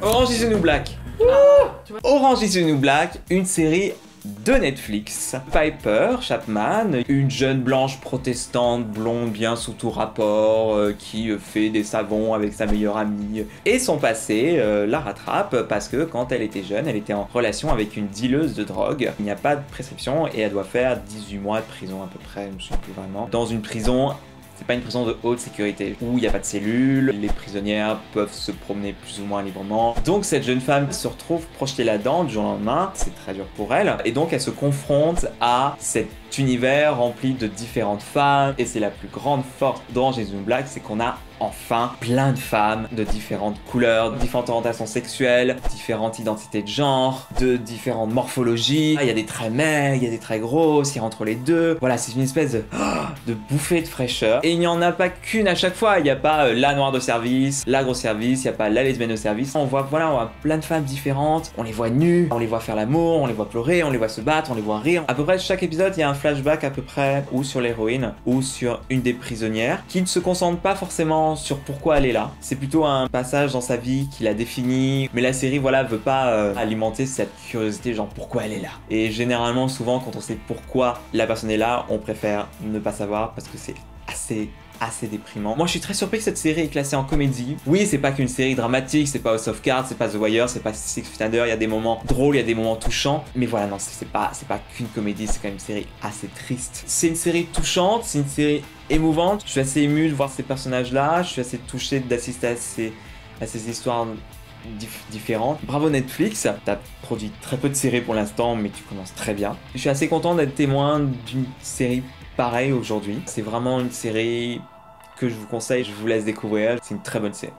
Orange is the New Black. Orange is the New Black, une série de Netflix. Piper Chapman, une jeune blanche protestante blonde bien sous tout rapport qui fait des savons avec sa meilleure amie. Et son passé la rattrape parce que quand elle était jeune, elle était en relation avec une dealeuse de drogue. Il n'y a pas de prescription et elle doit faire 18 mois de prison à peu près, je ne me souviens plus vraiment. Dans une prison... C'est pas une prison de haute sécurité où il n'y a pas de cellules, les prisonnières peuvent se promener plus ou moins librement. Donc cette jeune femme se retrouve projetée là-dedans du jour au lendemain, c'est très dur pour elle. Et donc elle se confronte à cet univers rempli de différentes femmes. Et c'est la plus grande force d'Orange is the New Black, c'est qu'on a enfin plein de femmes de différentes couleurs, de différentes orientations sexuelles, différentes identités de genre, de différentes morphologies. Il y a des traits maigres, il y a des traits grosses, il y a entre les deux. Voilà, c'est une espèce de bouffée de fraîcheur. Et il n'y en a pas qu'une à chaque fois. Il n'y a pas la noire de service, la grosse service, il n'y a pas la lesbienne de service. On voit plein de femmes différentes. On les voit nues, on les voit faire l'amour, on les voit pleurer, on les voit se battre, on les voit rire. À peu près chaque épisode, il y a un flashback à peu près ou sur l'héroïne ou sur une des prisonnières qui ne se concentre pas forcément sur pourquoi elle est là. C'est plutôt un passage dans sa vie qui la définit. Mais la série, voilà, veut pas alimenter cette curiosité, genre pourquoi elle est là. Et généralement, souvent, quand on sait pourquoi la personne est là, on préfère ne pas savoir parce que c'est assez déprimant. Moi je suis très surpris que cette série est classée en comédie. Oui, c'est pas qu'une série dramatique, c'est pas House of Cards, c'est pas The Wire, c'est pas Six Feet Under, il y a des moments drôles, il y a des moments touchants. Mais voilà, non, c'est pas qu'une comédie, c'est quand même une série assez triste. C'est une série touchante, c'est une série émouvante. Je suis assez ému de voir ces personnages-là, je suis assez touché d'assister à ces histoires différentes. Bravo Netflix, t'as produit très peu de séries pour l'instant, mais tu commences très bien. Je suis assez content d'être témoin d'une série pareille aujourd'hui. C'est vraiment une série que je vous conseille, je vous laisse découvrir. C'est une très bonne série.